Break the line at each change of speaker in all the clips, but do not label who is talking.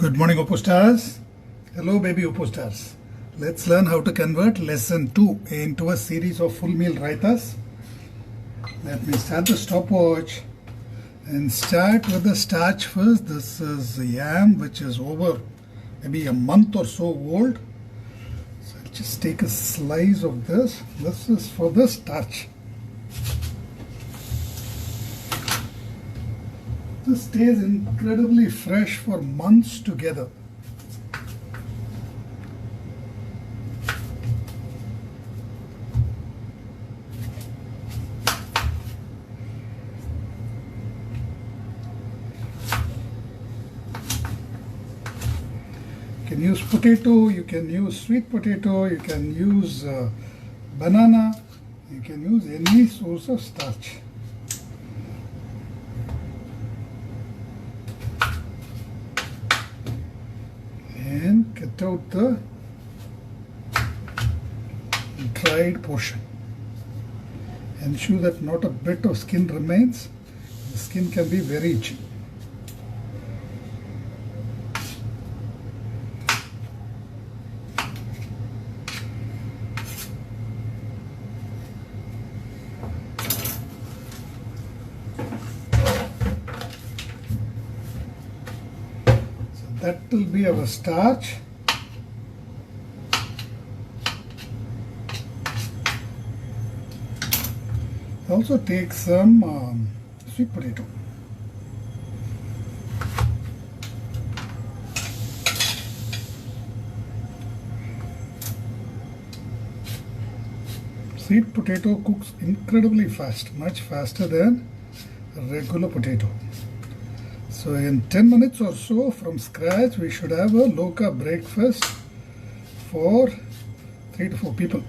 Good morning, OPOS stars. Hello, baby OPOS stars. Let's learn how to convert lesson 2 into a series of full meal raitas. Let me start the stopwatch and start with the starch first. This is yam, which is over maybe a month or so old. So I'll just take a slice of this. This is for the starch. This stays incredibly fresh for months together. You can use potato, you can use sweet potato, you can use banana, you can use any source of starch. And cut out the dried portion. Ensure that not a bit of skin remains. The skin can be very itchy. That will be our starch. Also take some sweet potato. Sweet potato cooks incredibly fast, much faster than regular potato. So in 10 minutes or so from scratch, we should have a low-carb breakfast for 3 to 4 people.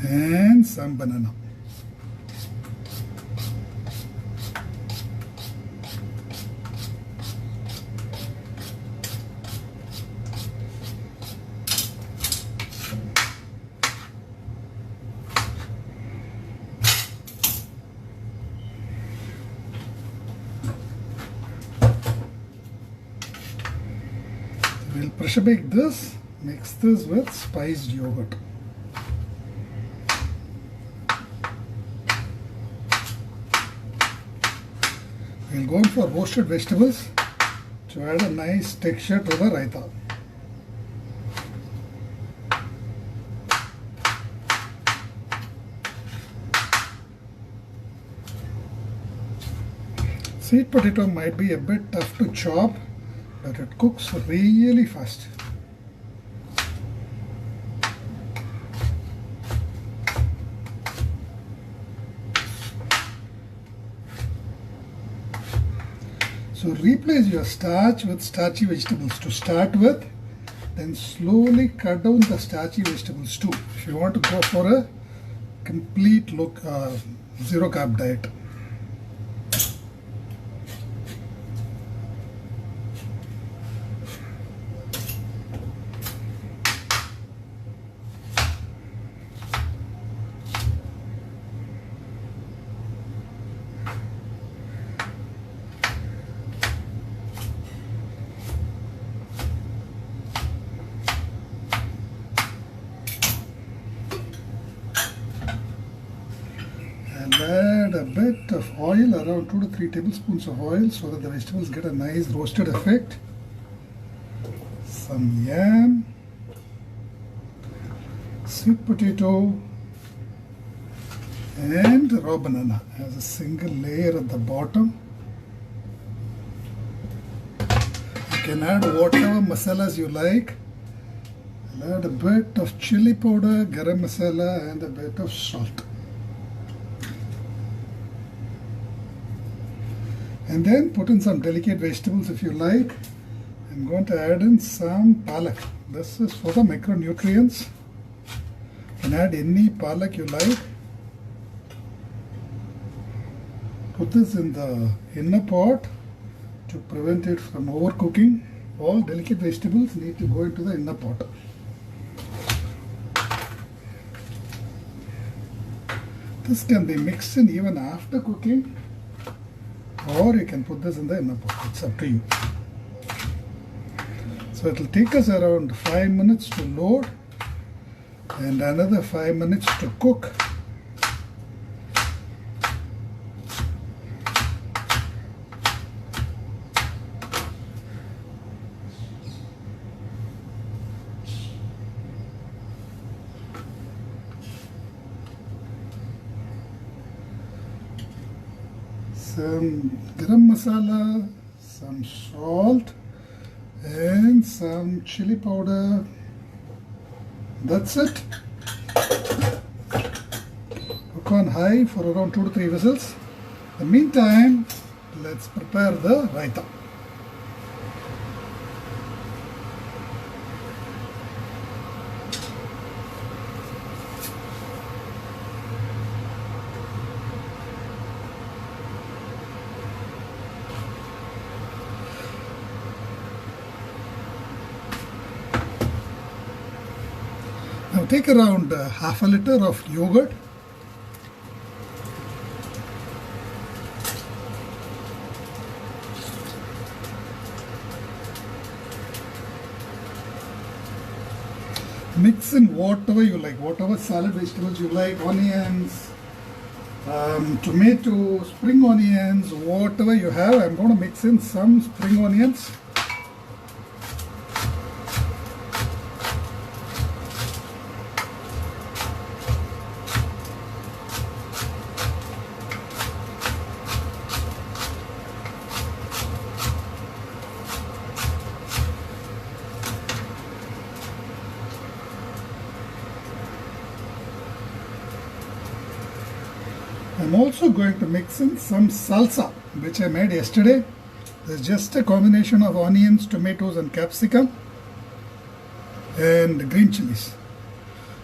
And some banana. We'll pressure bake this, mix this with spiced yogurt. We'll go in for roasted vegetables to add a nice texture to the raita. Sweet potato might be a bit tough to chop, but it cooks really fast. So replace your starch with starchy vegetables to start with, then slowly cut down the starchy vegetables too, if you want to go for a complete zero carb diet. And add a bit of oil, around 2 to 3 tablespoons of oil, so that the vegetables get a nice roasted effect. Some yam, sweet potato, and raw banana as a single layer at the bottom. You can add whatever masalas you like. I'll add a bit of chili powder, garam masala, and a bit of salt. And then put in some delicate vegetables if you like. I'm going to add in some palak. This is for the macronutrients. You can add any palak you like. Put this in the inner pot to prevent it from overcooking. All delicate vegetables need to go into the inner pot. This can be mixed in even after cooking, or you can put this in the inner pot. It's up to you. So it will take us around 5 minutes to load and another 5 minutes to cook. Some garam masala, some salt and some chili powder. That's it. Cook on high for around 2 to 3 whistles. In the meantime, let's prepare the raita. Now take around half a liter of yogurt. Mix in whatever you like, whatever salad vegetables you like, onions, tomato, spring onions, whatever you have. I'm going to mix in some spring onions. I'm also going to mix in some salsa, which I made yesterday. It's just a combination of onions, tomatoes and capsicum and green chilies.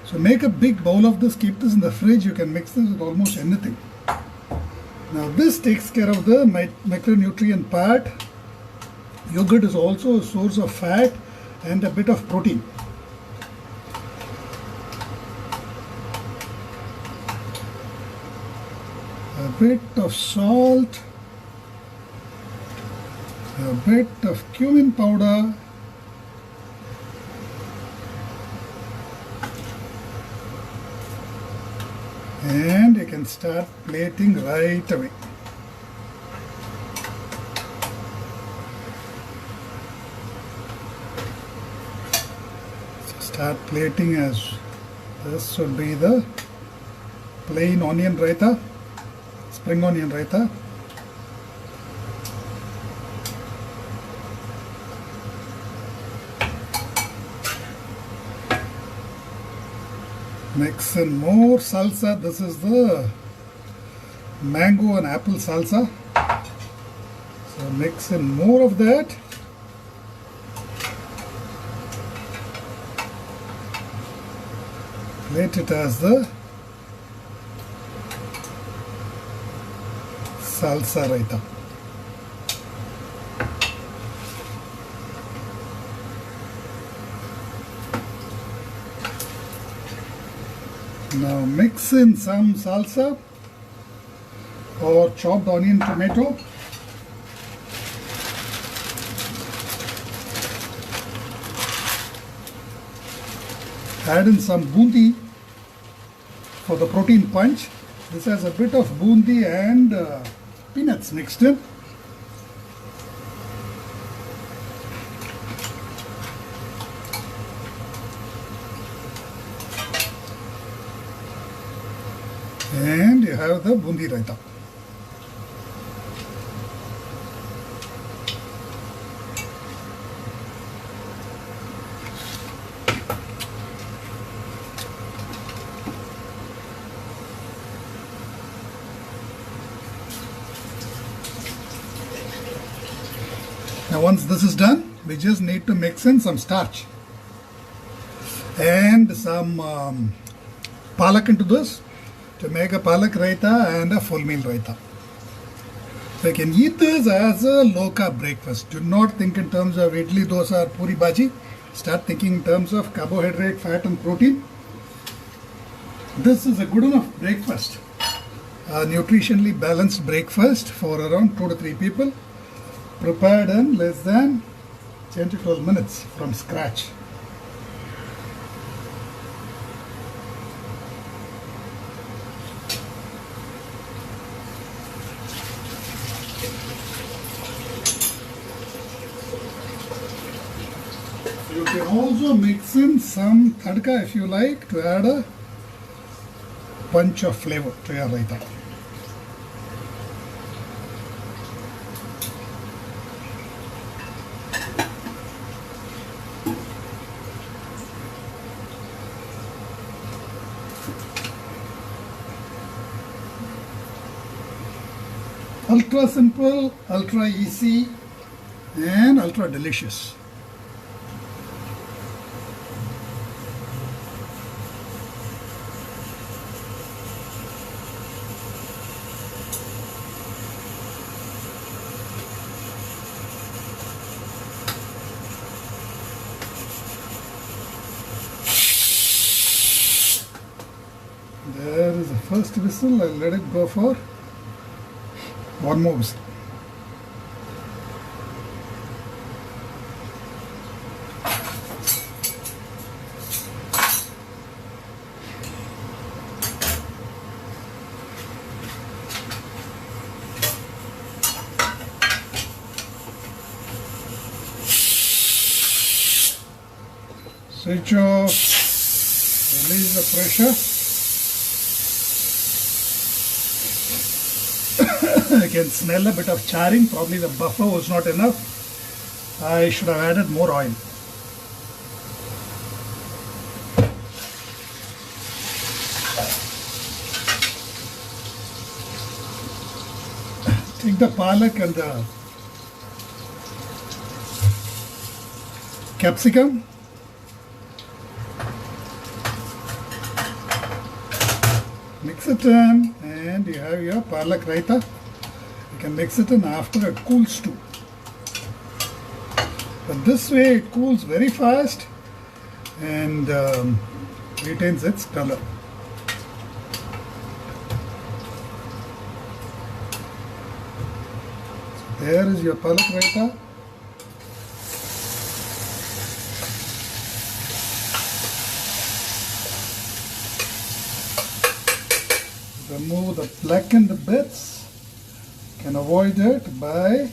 So make a big bowl of this, keep this in the fridge. You can mix this with almost anything. Now this takes care of the micronutrient part. Yogurt is also a source of fat and a bit of protein. A bit of salt, a bit of cumin powder, and you can start plating right away. So start plating as this should be the plain onion raita. Spring onion raita. Mix in more salsa. This is the mango and apple salsa. So mix in more of that. Plate it as the salsa raita. Now mix in some salsa or chopped onion, tomato. Add in some bundi for the protein punch. This has a bit of bundi and peanuts mixed in. And you have the bundi raita. Now once this is done, we just need to mix in some starch and some palak into this to make a palak raita and a full meal raita. So you can eat this as a low carb breakfast. Do not think in terms of idli, dosa or puri bhaji. Start thinking in terms of carbohydrate, fat and protein. This is a good enough breakfast. a nutritionally balanced breakfast for around 2 to 3 people, prepared in less than 10 to 12 minutes from scratch. You can also mix in some tadka if you like to add a punch of flavor to your raita. Ultra simple, ultra easy, and ultra delicious. There is the first whistle. I'll let it go for one more whistle. Switch off, release the pressure. I can smell a bit of charring, probably the buffer was not enough. I should have added more oil. Take the palak and the capsicum. Mix it in and you have your palak raita. You can mix it in after it cools too. But this way it cools very fast and retains its color. So there is your palak raita. Remove the blackened bits. You can avoid it by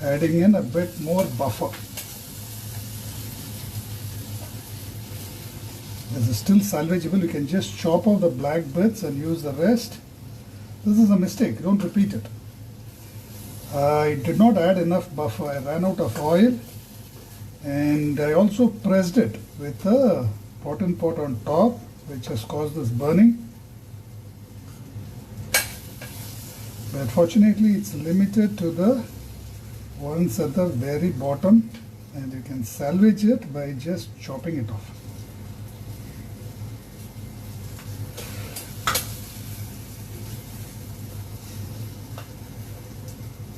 adding in a bit more buffer. This is still salvageable. You can just chop off the black bits and use the rest. This is a mistake. Don't repeat it. I did not add enough buffer. I ran out of oil and I also pressed it with a pot on top, which has caused this burning. But fortunately it's limited to the ones at the very bottom and you can salvage it by just chopping it off.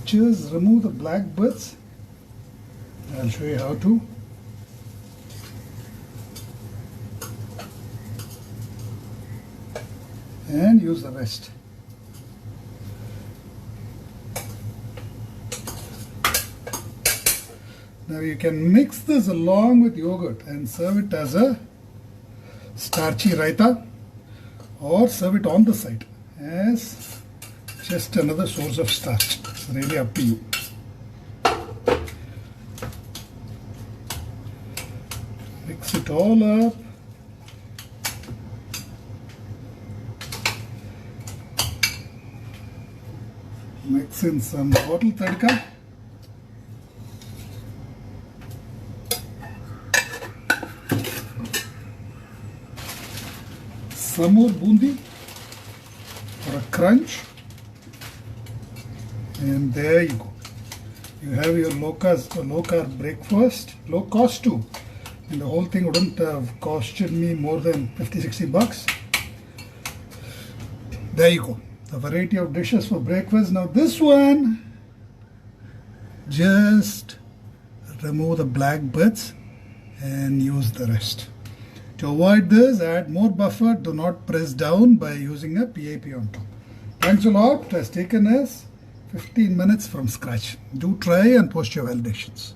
Just remove the black bits. I'll show you how to. And use the rest. Now you can mix this along with yogurt and serve it as a starchy raita or serve it on the side as just another source of starch. It's really up to you. Mix it all up. Mix in some bottle tadka. Some more bundi for a crunch, and there you go. You have your low carb breakfast, low cost too, and the whole thing wouldn't have costed me more than 50-60 bucks. There you go, the variety of dishes for breakfast. Now this one, just remove the black bits and use the rest. To avoid this, add more buffer. Do not press down by using a PIP on top. Thanks a lot. It has taken us 15 minutes from scratch. Do try and post your validations.